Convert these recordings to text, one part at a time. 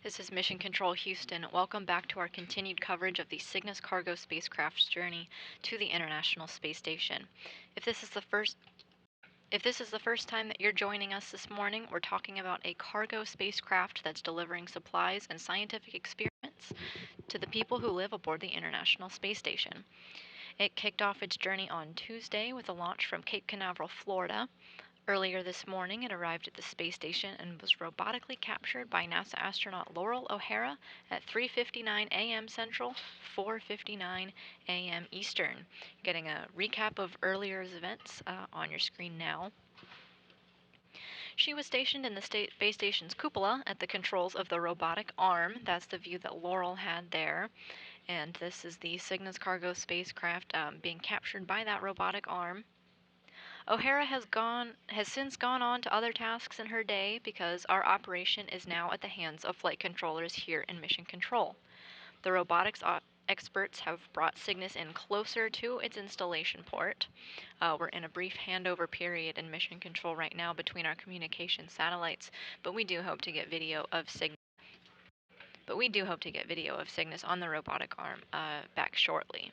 This is Mission Control Houston. Welcome back to our continued coverage of the Cygnus cargo spacecraft's journey to the International Space Station. If this is the first time that you're joining us this morning, we're talking about a cargo spacecraft that's delivering supplies and scientific experiments to the people who live aboard the International Space Station. It kicked off its journey on Tuesday with a launch from Cape Canaveral, Florida. Earlier this morning, it arrived at the space station and was robotically captured by NASA astronaut Laurel O'Hara at 3:59 a.m. Central, 4:59 a.m. Eastern. Getting a recap of earlier events on your screen now. She was stationed in the space station's cupola at the controls of the robotic arm. That's the view that Laurel had there. And this is the Cygnus cargo spacecraft being captured by that robotic arm. O'Hara has since gone on to other tasks in her day because our operation is now at the hands of flight controllers here in Mission Control. The robotics experts have brought Cygnus in closer to its installation port. We're in a brief handover period in Mission Control right now between our communication satellites, but we do hope to get video of Cygnus. On the robotic arm back shortly.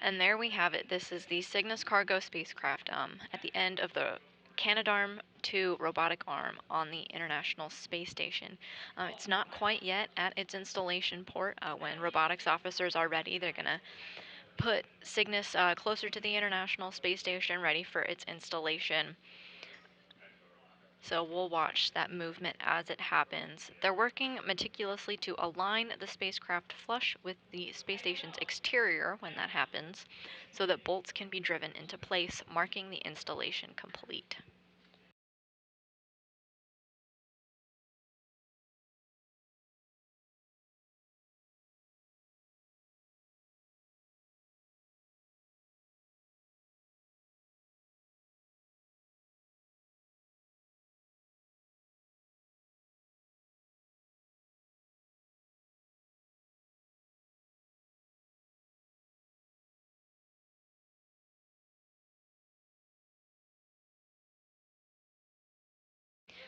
And there we have it. This is the Cygnus cargo spacecraft at the end of the Canadarm2 robotic arm on the International Space Station. It's not quite yet at its installation port. When robotics officers are ready, they're going to put Cygnus closer to the International Space Station, ready for its installation. So we'll watch that movement as it happens. They're working meticulously to align the spacecraft flush with the space station's exterior when that happens, so that bolts can be driven into place, marking the installation complete.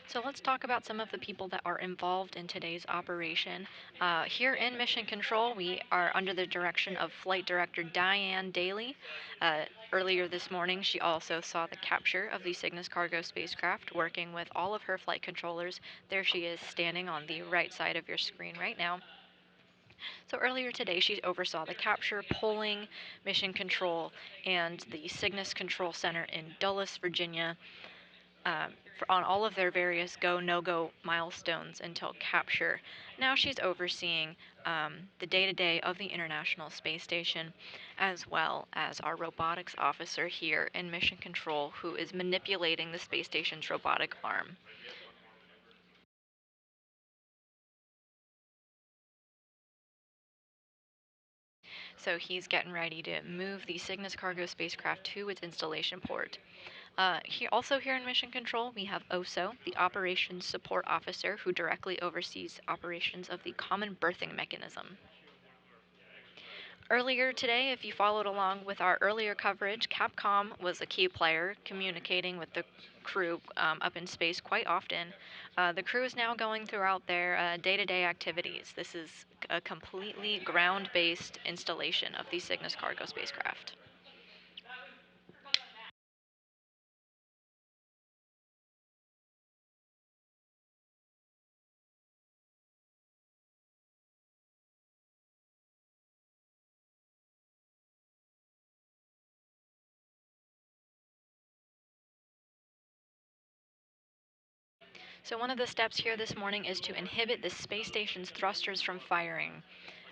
So let's talk about some of the people that are involved in today's operation. Here in Mission Control, we are under the direction of Flight Director Diane Daly. Earlier this morning, she also saw the capture of the Cygnus cargo spacecraft, working with all of her flight controllers. There she is, standing on the right side of your screen right now. So earlier today, she oversaw the capture, polling, mission control, and the Cygnus Control Center in Dulles, Virginia, on all of their various go, no-go milestones until capture. Now she's overseeing the day-to-day of the International Space Station, as well as our robotics officer here in Mission Control, who is manipulating the space station's robotic arm. So he's getting ready to move the Cygnus cargo spacecraft to its installation port. Here in Mission Control, we have OSO, the Operations Support Officer, who directly oversees operations of the Common Berthing Mechanism. Earlier today, if you followed along with our earlier coverage, Capcom was a key player, communicating with the crew up in space quite often. The crew is now going throughout their day-to-day activities. This is a completely ground-based installation of the Cygnus cargo spacecraft. So one of the steps here this morning is to inhibit the space station's thrusters from firing.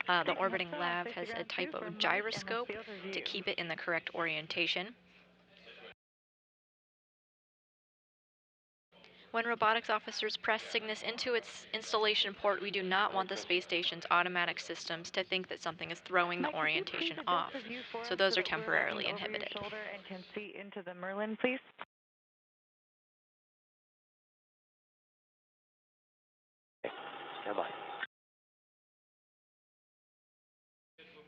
The orbiting lab has a type of gyroscope to keep it in the correct orientation. When robotics officers press Cygnus into its installation port, we do not want the space station's automatic systems to think that something is throwing the orientation off. So those are temporarily inhibited. And can see into the Merlin, please. Goodbye.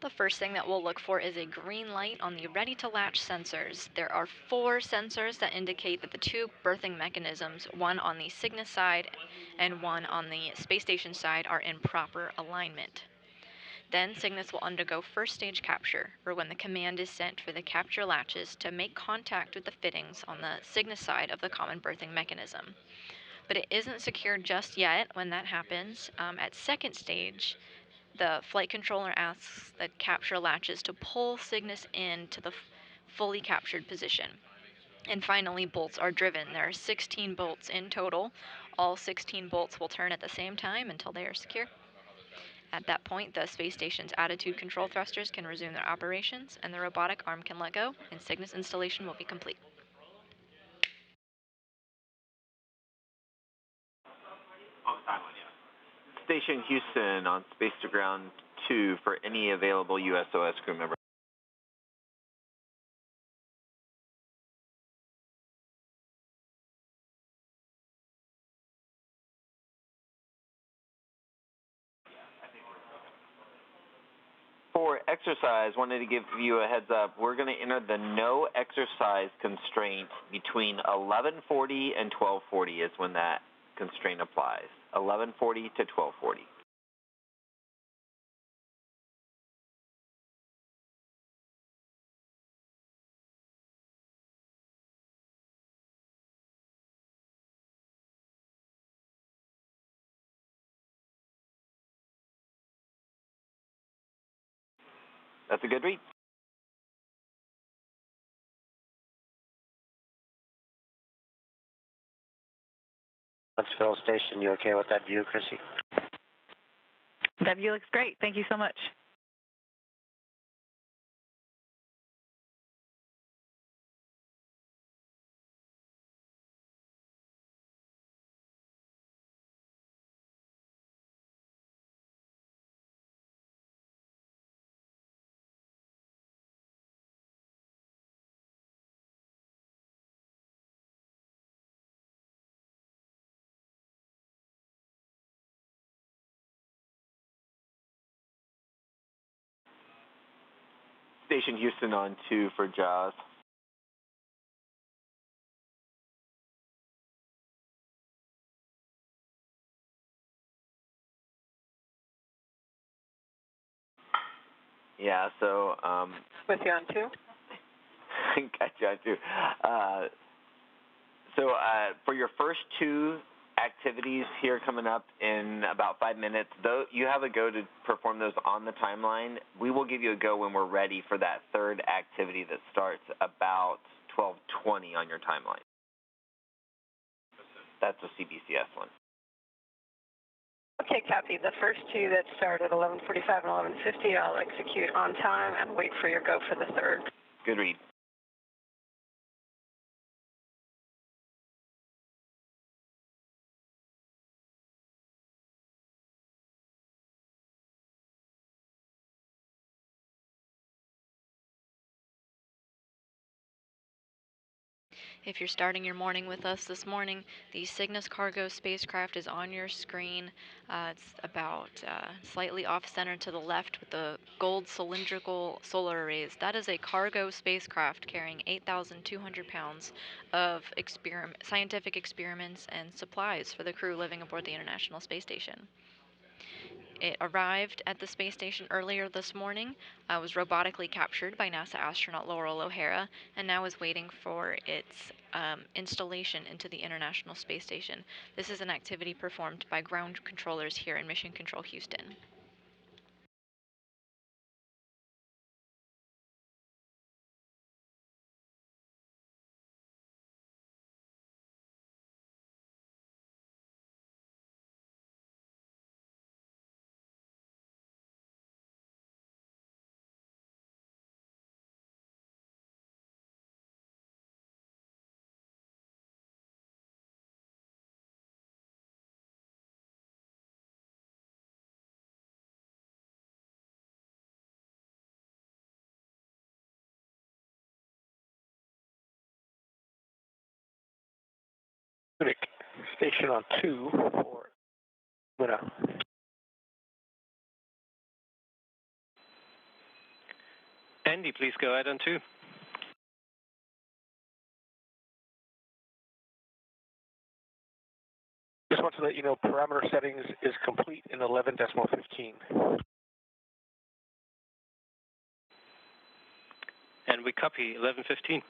The first thing that we'll look for is a green light on the ready-to-latch sensors. There are 4 sensors that indicate that the 2 berthing mechanisms, one on the Cygnus side and one on the space station side, are in proper alignment. Then Cygnus will undergo first stage capture, or when the command is sent for the capture latches to make contact with the fittings on the Cygnus side of the common berthing mechanism. But it isn't secured just yet when that happens. At second stage, the flight controller asks the capture latches to pull Cygnus into the fully captured position. And finally, bolts are driven. There are 16 bolts in total. All 16 bolts will turn at the same time until they are secure. At that point, the space station's attitude control thrusters can resume their operations, and the robotic arm can let go, and Cygnus installation will be complete. Station Houston on Space to Ground 2 for any available USOS crew member. For exercise, wanted to give you a heads up. We're going to enter the no exercise constraint between 11:40 and 12:40 is when that constraint applies. 11:40 to 12:40. That's a good read. Huntsville Station, you okay with that view, Chrissy? That view looks great. Thank you so much. Station Houston on 2 for JAWS. Yeah, so With you on 2? got you on 2. For your first 2 activities here coming up in about 5 minutes, though you have a go to perform those on the timeline. We will give you a go when we're ready for that third activity that starts about 12:20 on your timeline. That's a CBCS one. Okay, copy. The first 2 that start at 11:45 and 11:50, I'll execute on time and wait for your go for the third. Good read. If you're starting your morning with us this morning, the Cygnus cargo spacecraft is on your screen. It's about slightly off-center to the left with the gold cylindrical solar arrays. That is a cargo spacecraft carrying 8,200 pounds of scientific experiments and supplies for the crew living aboard the International Space Station. It arrived at the space station earlier this morning, was robotically captured by NASA astronaut Laurel O'Hara, and now is waiting for its installation into the International Space Station. This is an activity performed by ground controllers here in Mission Control Houston. Station on 2 for Luna. Andy, please go ahead on 2. Just want to let you know parameter settings is complete in 11.15. And we copy 11:15.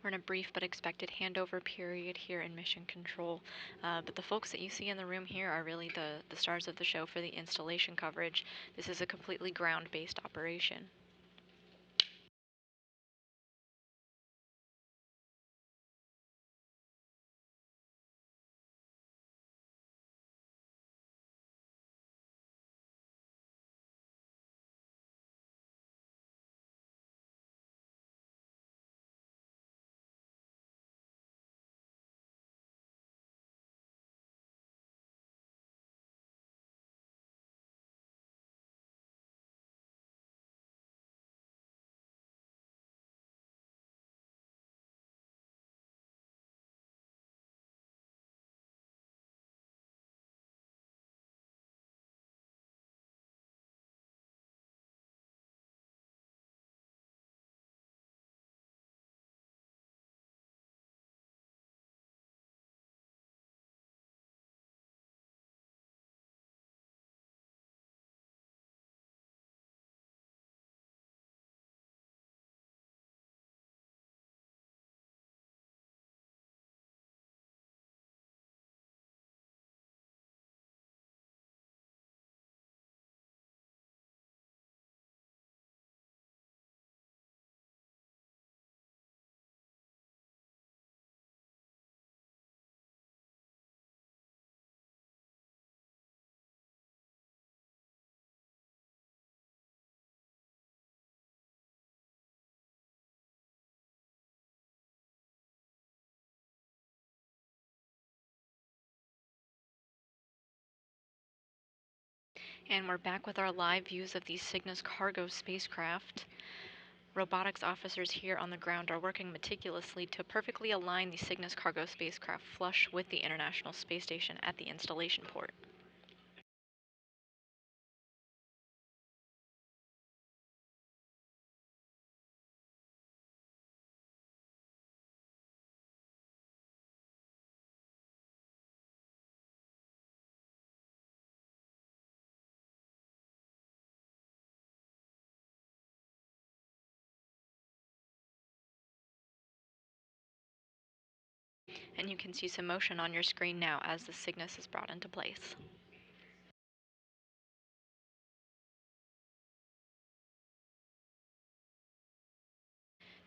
We're in a brief but expected handover period here in Mission Control, but the folks that you see in the room here are really the stars of the show for the installation coverage. This is a completely ground-based operation. And we're back with our live views of the Cygnus cargo spacecraft. Robotics officers here on the ground are working meticulously to perfectly align the Cygnus cargo spacecraft flush with the International Space Station at the installation port. And you can see some motion on your screen now as the Cygnus is brought into place.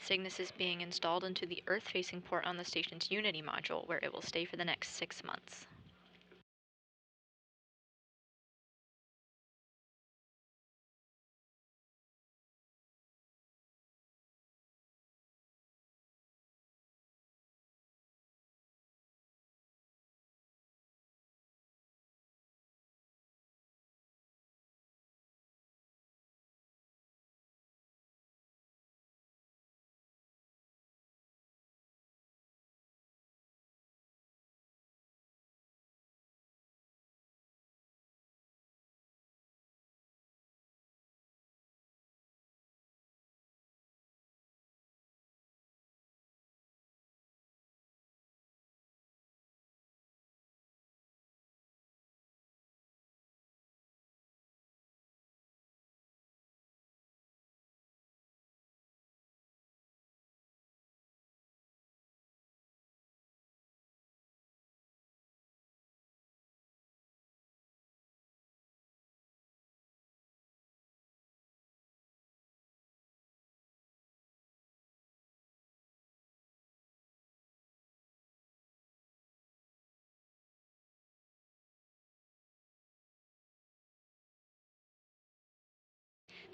Cygnus is being installed into the Earth-facing port on the station's Unity module, where it will stay for the next 6 months.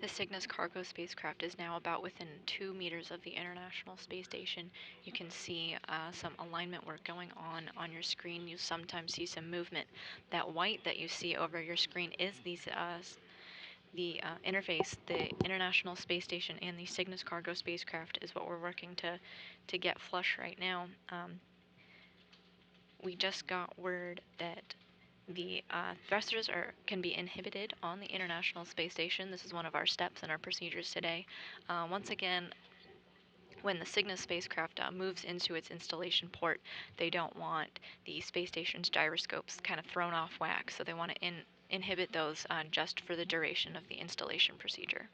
The Cygnus cargo spacecraft is now about within 2 meters of the International Space Station. You can see some alignment work going on your screen. You sometimes see some movement. That white that you see over your screen is the interface. The International Space Station and the Cygnus cargo spacecraft is what we're working to get flush right now. We just got word that the thrusters can be inhibited on the International Space Station. This is one of our steps in our procedures today. Once again, when the Cygnus spacecraft moves into its installation port, they don't want the space station's gyroscopes kind of thrown off whack, so they want to inhibit those just for the duration of the installation procedure.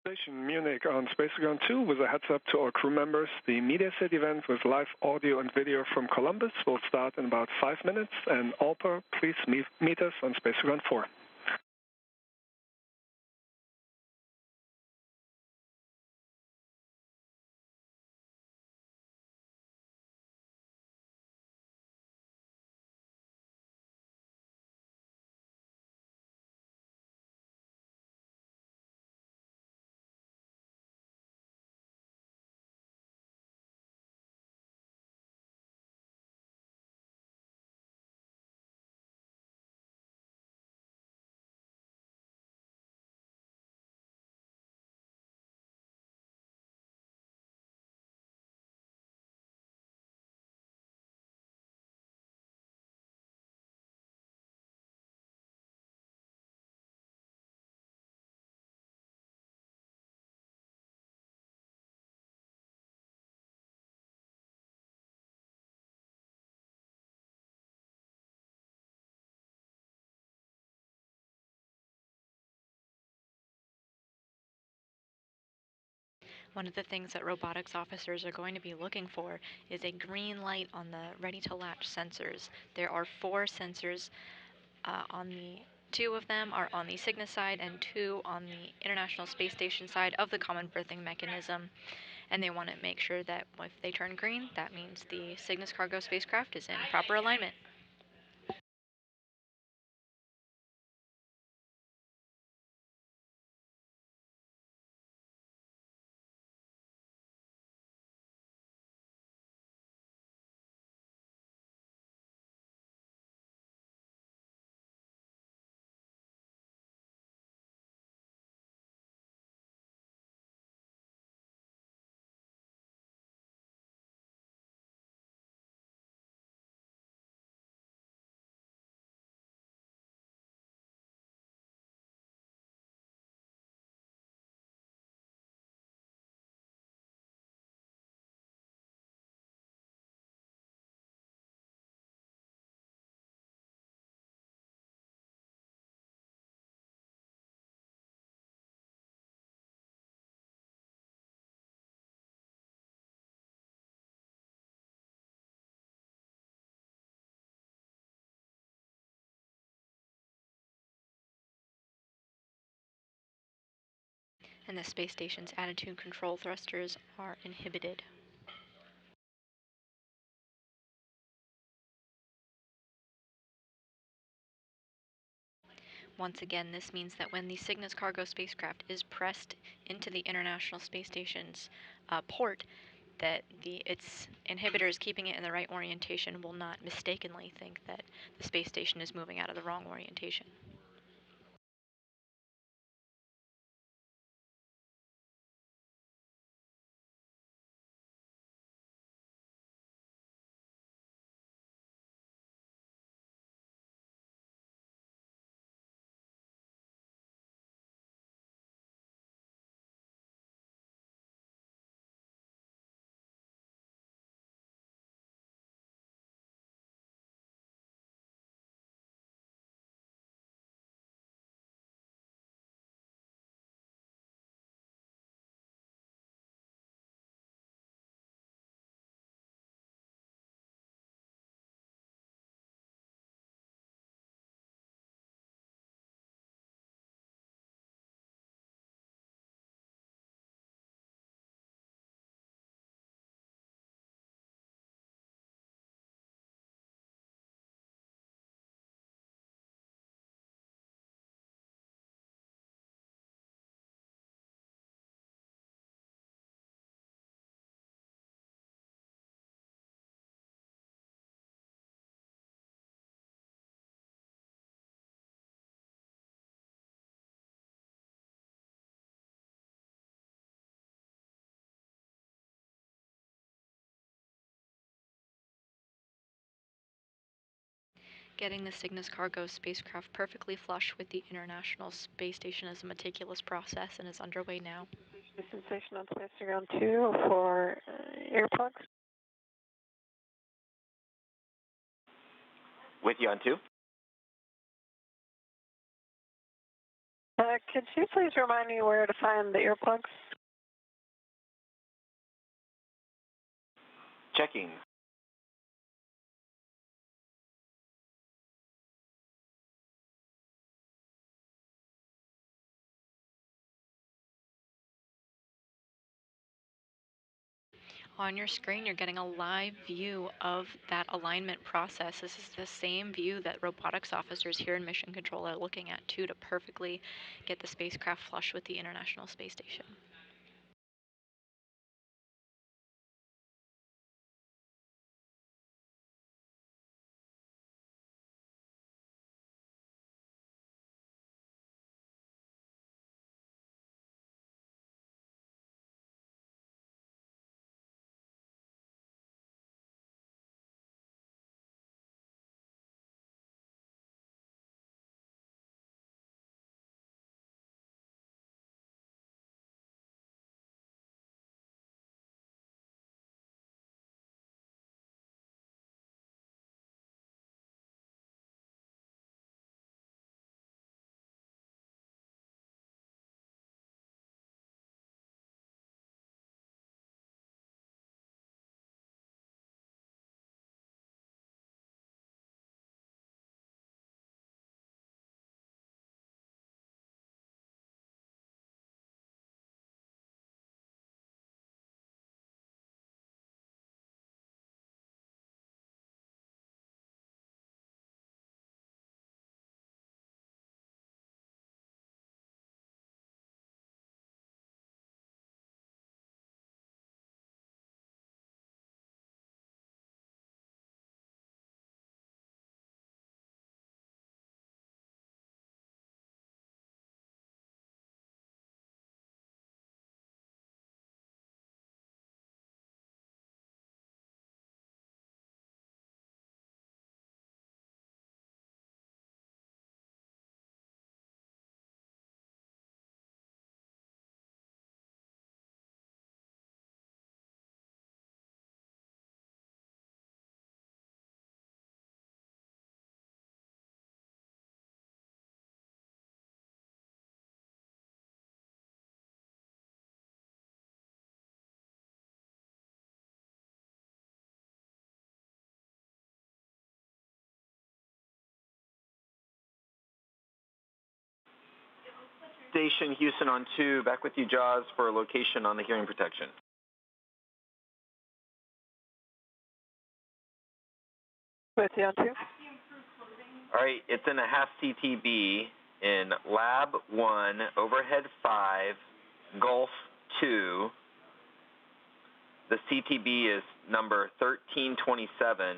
Station Munich on Spaceground 2 with a heads up to our crew members. The Mediaset event with live audio and video from Columbus will start in about 5 minutes, and ALPA, please meet us on Spaceground 4. One of the things that robotics officers are going to be looking for is a green light on the ready-to-latch sensors. There are 4 sensors on the 2 of them are on the Cygnus side and 2 on the International Space Station side of the common berthing mechanism. And they want to make sure that if they turn green, that means the Cygnus cargo spacecraft is in proper alignment. And the space station's attitude control thrusters are inhibited. Once again, this means that when the Cygnus cargo spacecraft is pressed into the International Space Station's port, that its inhibitors keeping it in the right orientation will not mistakenly think that the space station is moving out of the wrong orientation. Getting the Cygnus cargo spacecraft perfectly flush with the International Space Station is a meticulous process and is underway now. Sensation on space to ground 2 for earplugs. With you on 2. Could you please remind me where to find the earplugs? Checking. On your screen, you're getting a live view of that alignment process. This is the same view that robotics officers here in Mission Control are looking at, too, to perfectly get the spacecraft flush with the International Space Station. Station Houston on 2, back with you, Jaws, for a location on the hearing protection. With you on 2. All right, it's in a half CTB in Lab 1, Overhead 5, Gulf 2. The CTB is number 1327,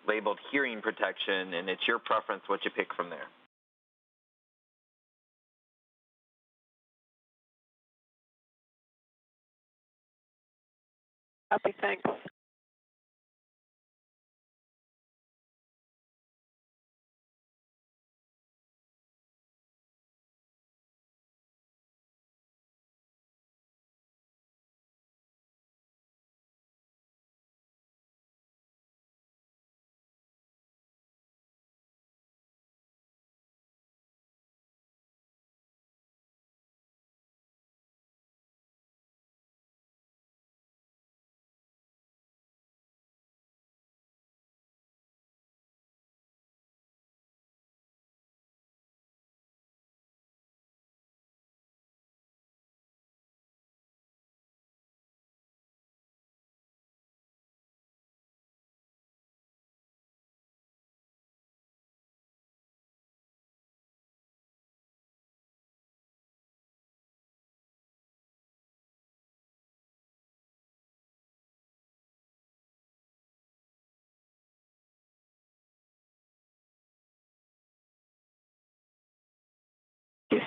labeled hearing protection, and it's your preference what you pick from there. Copy, thanks.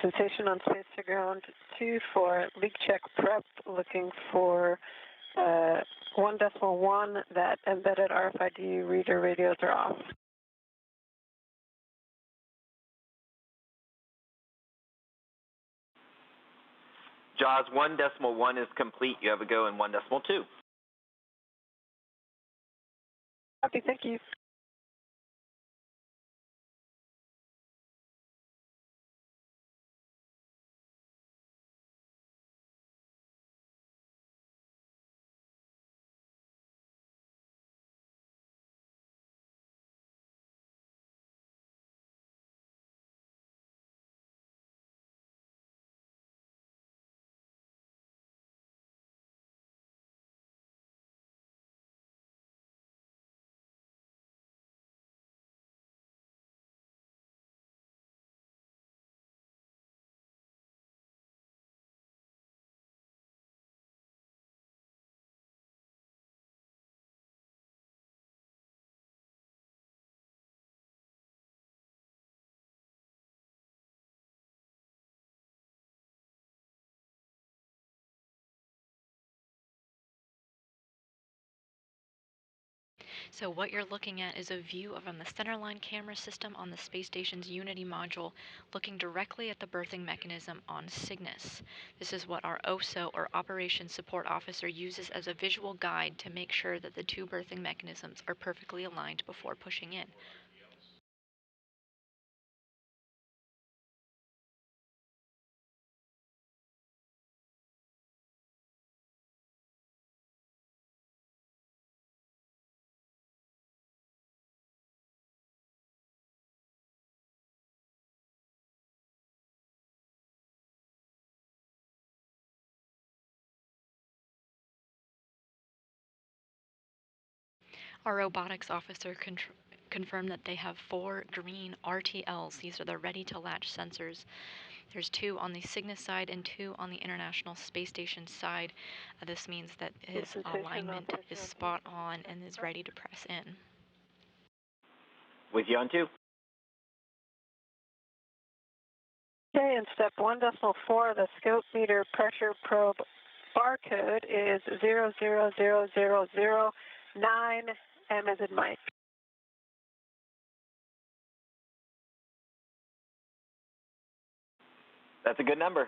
Sensation on space to ground 2 for leak check prep, looking for 1.1 that embedded RFID reader radios are off. JAWS 1.1 is complete. You have a go in 1.2. Copy, thank you. So what you're looking at is a view from the centerline camera system on the space station's Unity module, looking directly at the berthing mechanism on Cygnus. This is what our OSO, or Operations Support Officer, uses as a visual guide to make sure that the two berthing mechanisms are perfectly aligned before pushing in. Our robotics officer confirmed that they have 4 green RTLs. These are the ready-to-latch sensors. There's 2 on the Cygnus side and 2 on the International Space Station side. This means that his alignment is spot on and is ready to press in. With you on 2. Okay, in step 1.4, the scope meter pressure probe barcode is 000009, M as in Mike. That's a good number.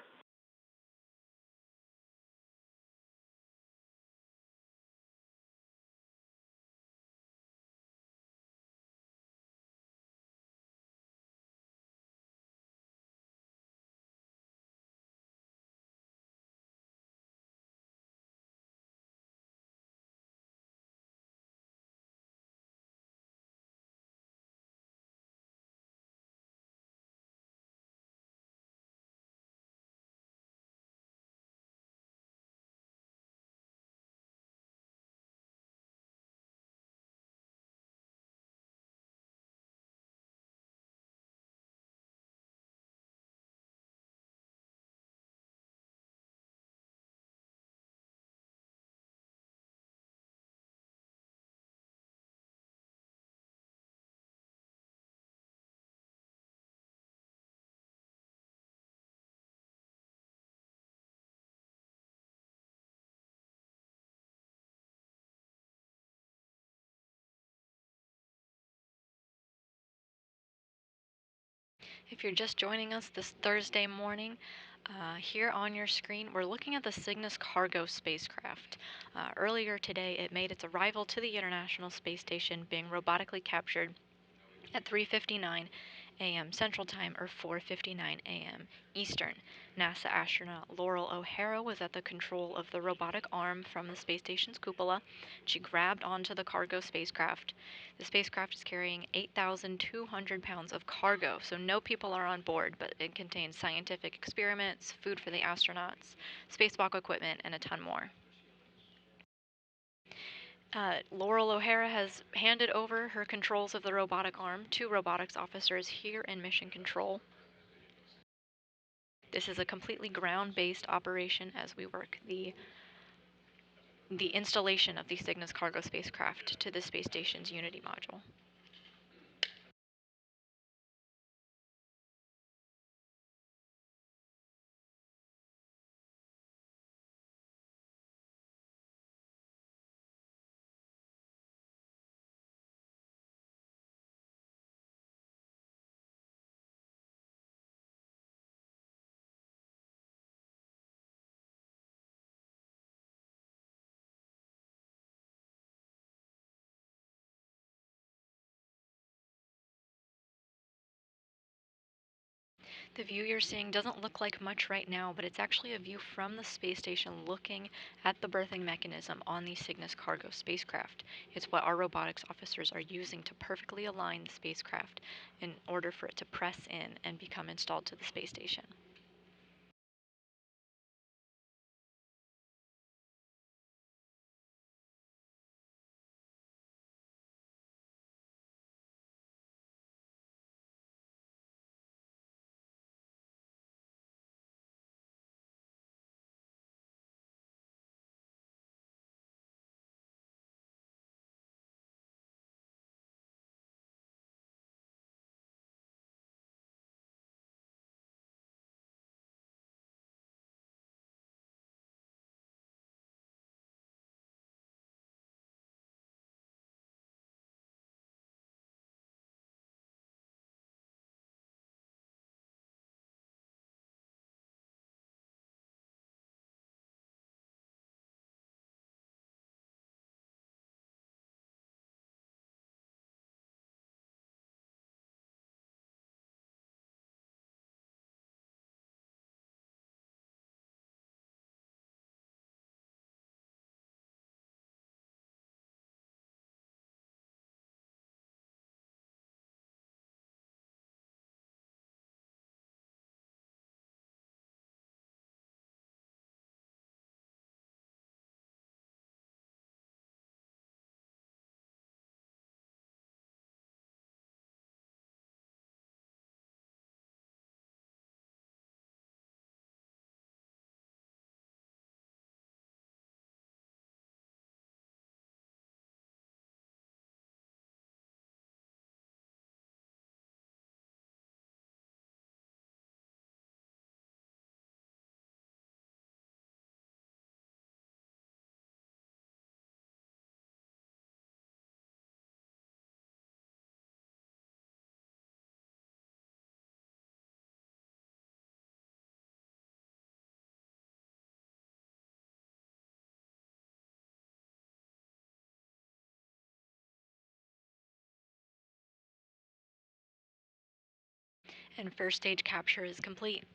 If you're just joining us this Thursday morning, here on your screen, we're looking at the Cygnus cargo spacecraft. Earlier today, it made its arrival to the International Space Station, being robotically captured at 3:59 a.m. Central Time, or 4:59 a.m. Eastern. NASA astronaut Laurel O'Hara was at the control of the robotic arm from the space station's cupola. She grabbed onto the cargo spacecraft. The spacecraft is carrying 8,200 pounds of cargo, so no people are on board, but it contains scientific experiments, food for the astronauts, spacewalk equipment, and a ton more. Laurel O'Hara has handed over her controls of the robotic arm to robotics officers here in Mission Control. This is a completely ground-based operation as we work the installation of the Cygnus cargo spacecraft to the space station's Unity module. The view you're seeing doesn't look like much right now, but it's actually a view from the space station looking at the berthing mechanism on the Cygnus cargo spacecraft. It's what our robotics officers are using to perfectly align the spacecraft in order for it to press in and become installed to the space station. And first stage capture is complete.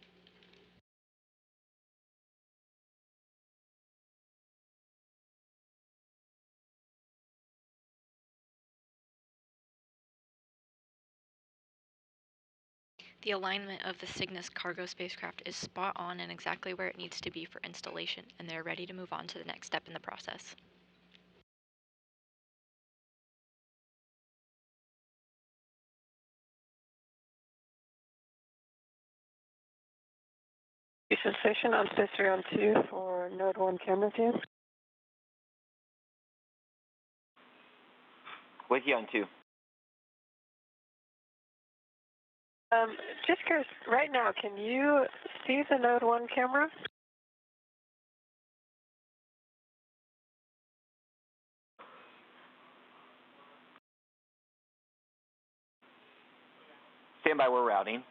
The alignment of the Cygnus cargo spacecraft is spot on and exactly where it needs to be for installation, and they're ready to move on to the next step in the process. Sensation on Space on 2 for Node 1 camera view. With you on 2. Just curious, right now, can you see the Node 1 camera? Stand by, we're routing.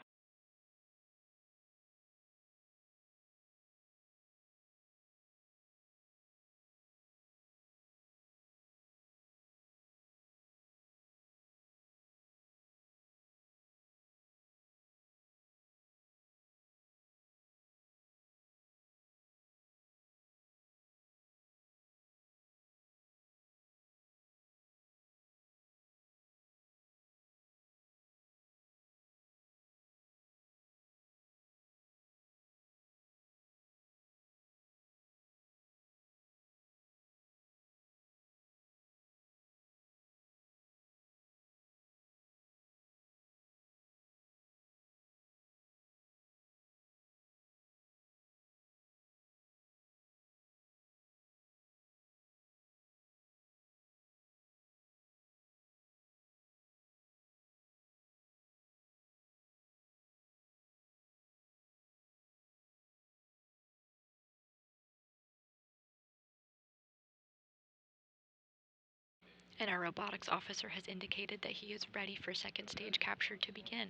And our robotics officer has indicated that he is ready for second stage capture to begin.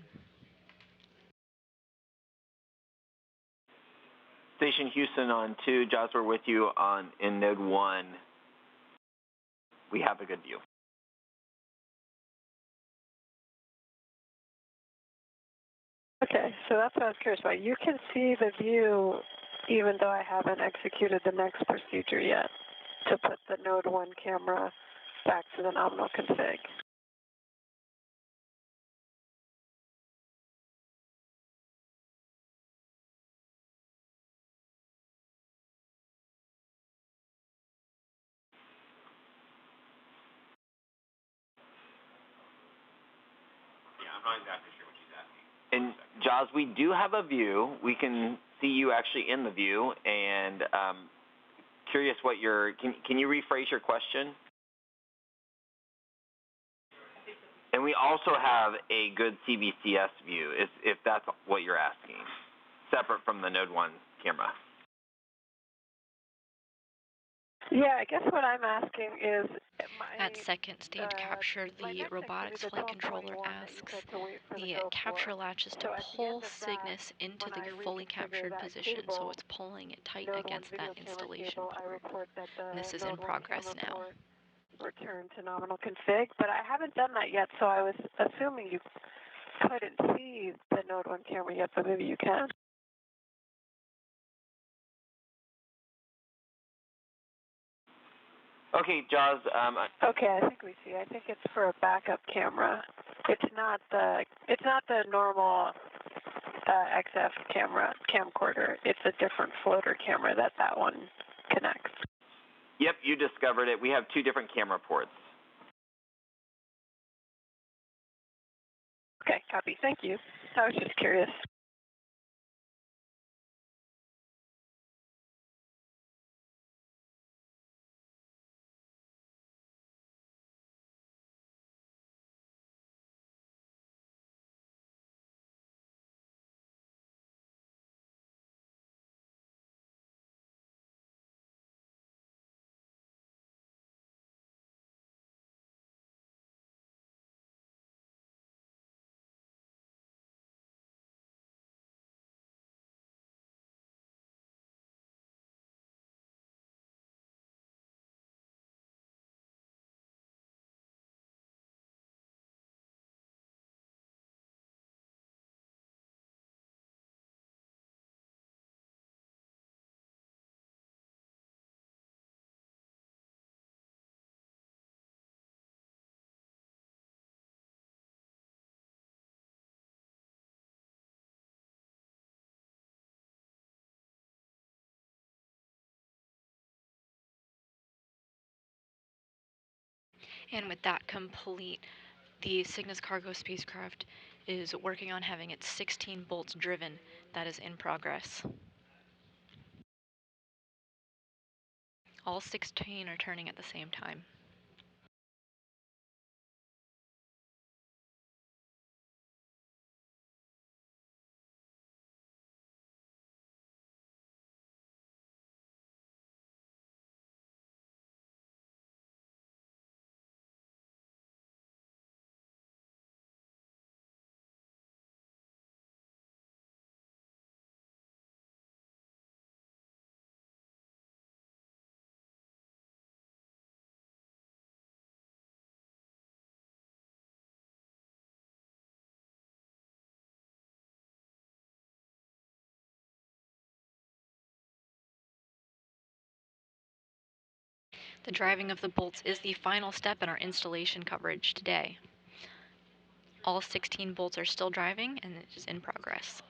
Station Houston on 2. Jaws, we're with you in Node 1. We have a good view. Okay, so that's what I was curious about. You can see the view even though I haven't executed the next procedure yet to put the Node 1 camera back to the nominal config. Yeah, I'm not exactly sure what she's asking. And Jaws, we do have a view. We can see you actually in the view, and curious what your, can you rephrase your question? And we also have a good CBCS view, if that's what you're asking, separate from the Node 1 camera. Yeah, I guess what I'm asking is... At second stage capture, the robotics flight controller asks the capture latches to pull Cygnus into the fully captured position, so it's pulling it tight against that installation port. And this is in progress now. Return to nominal config, but I haven't done that yet, so I was assuming you couldn't see the Node 1 camera yet, but maybe you can. Okay, Jaws. Okay, I think we see. I think it's for a backup camera. It's not the normal XF camcorder. It's a different floater camera that one connects. Yep, you discovered it. We have two different camera ports. Okay, copy. Thank you. I was just curious. And with that complete, the Cygnus cargo spacecraft is working on having its 16 bolts driven. That is in progress. All 16 are turning at the same time. The driving of the bolts is the final step in our installation coverage today. All 16 bolts are still driving, and it is in progress.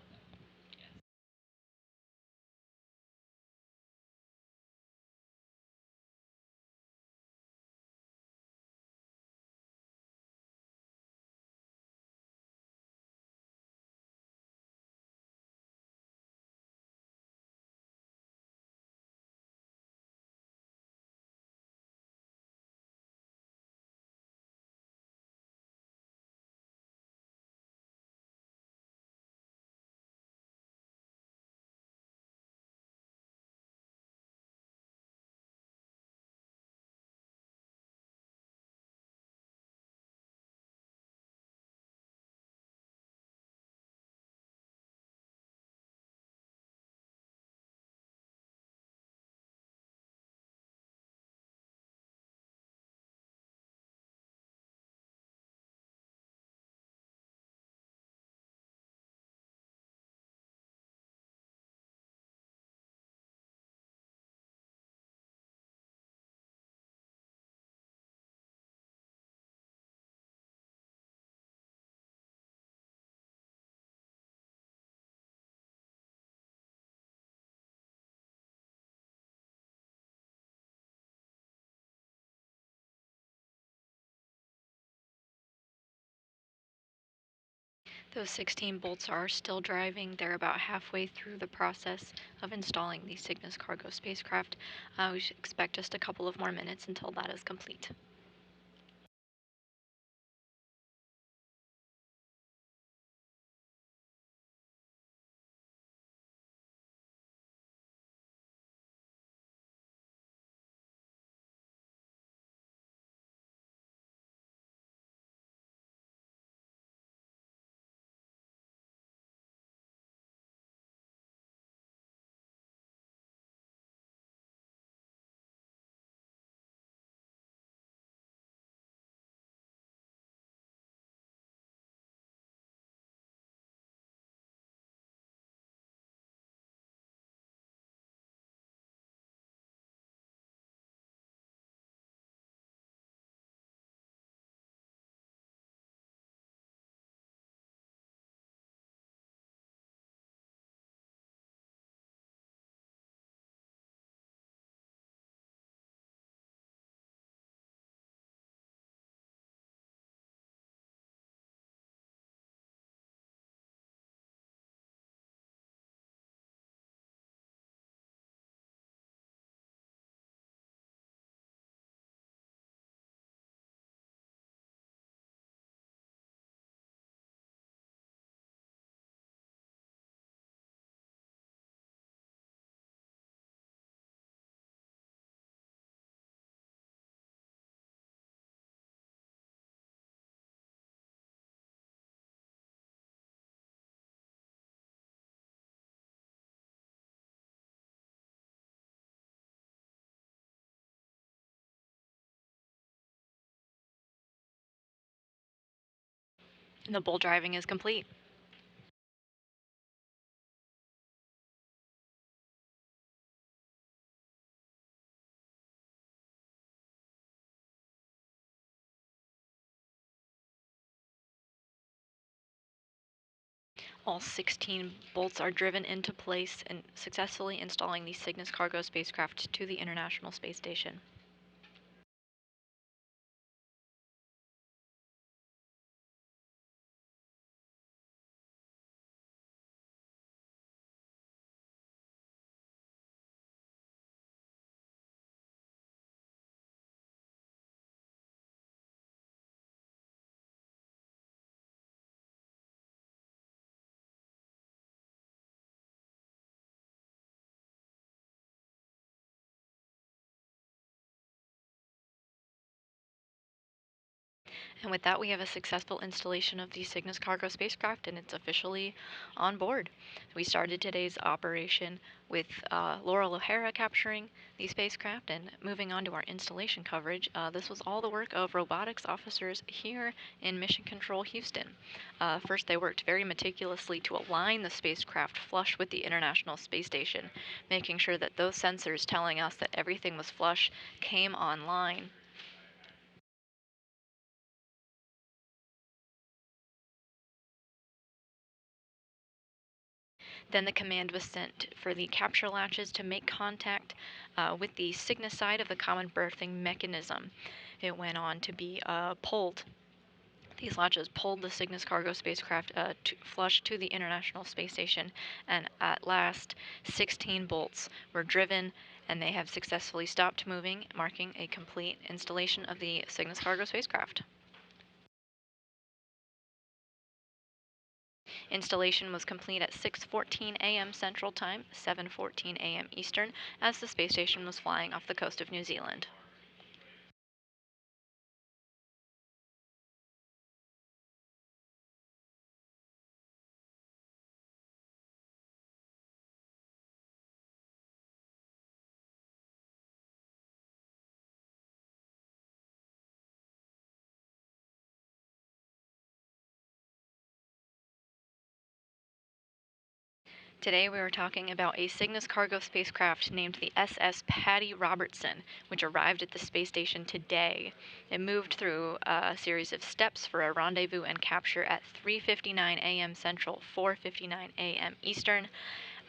Those 16 bolts are still driving. They're about halfway through the process of installing the Cygnus cargo spacecraft. We should expect just a couple of more minutes until that is complete. The bolt driving is complete. All 16 bolts are driven into place and successfully installing the Cygnus cargo spacecraft to the International Space Station. And with that, we have a successful installation of the Cygnus cargo spacecraft, and it's officially on board. We started today's operation with Laurel O'Hara capturing the spacecraft, and moving on to our installation coverage. This was all the work of robotics officers here in Mission Control Houston. First, they worked very meticulously to align the spacecraft flush with the International Space Station, making sure that those sensors telling us that everything was flush came online. Then the command was sent for the capture latches to make contact with the Cygnus side of the common berthing mechanism. It went on to be pulled. These latches pulled the Cygnus cargo spacecraft flush to the International Space Station, and at last, 16 bolts were driven, and they have successfully stopped moving, marking a complete installation of the Cygnus cargo spacecraft. Installation was complete at 6:14 a.m. Central Time, 7:14 a.m. Eastern, as the space station was flying off the coast of New Zealand. Today we are talking about a Cygnus cargo spacecraft named the SS Patty Robertson, which arrived at the space station today. It moved through a series of steps for a rendezvous and capture at 3:59 a.m. Central, 4:59 a.m. Eastern.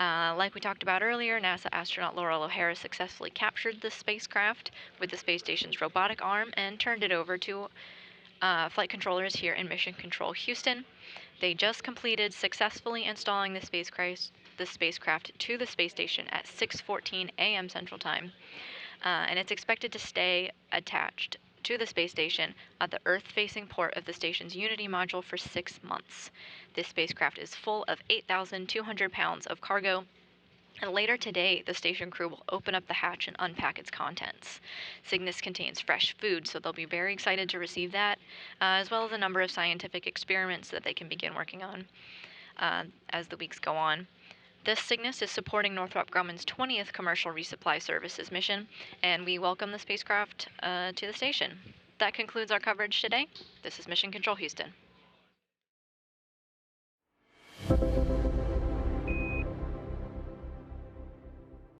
Like we talked about earlier, NASA astronaut Laurel O'Hara successfully captured the spacecraft with the space station's robotic arm and turned it over to flight controllers here in Mission Control Houston. They just completed successfully installing the spacecraft to the space station at 6:14 a.m. Central Time, and it's expected to stay attached to the space station at the Earth-facing port of the station's Unity module for 6 months. This spacecraft is full of 8,200 pounds of cargo, and later today, the station crew will open up the hatch and unpack its contents. Cygnus contains fresh food, so they'll be very excited to receive that, as well as a number of scientific experiments that they can begin working on as the weeks go on. This Cygnus is supporting Northrop Grumman's 20th commercial resupply services mission, and we welcome the spacecraft to the station. That concludes our coverage today. This is Mission Control Houston.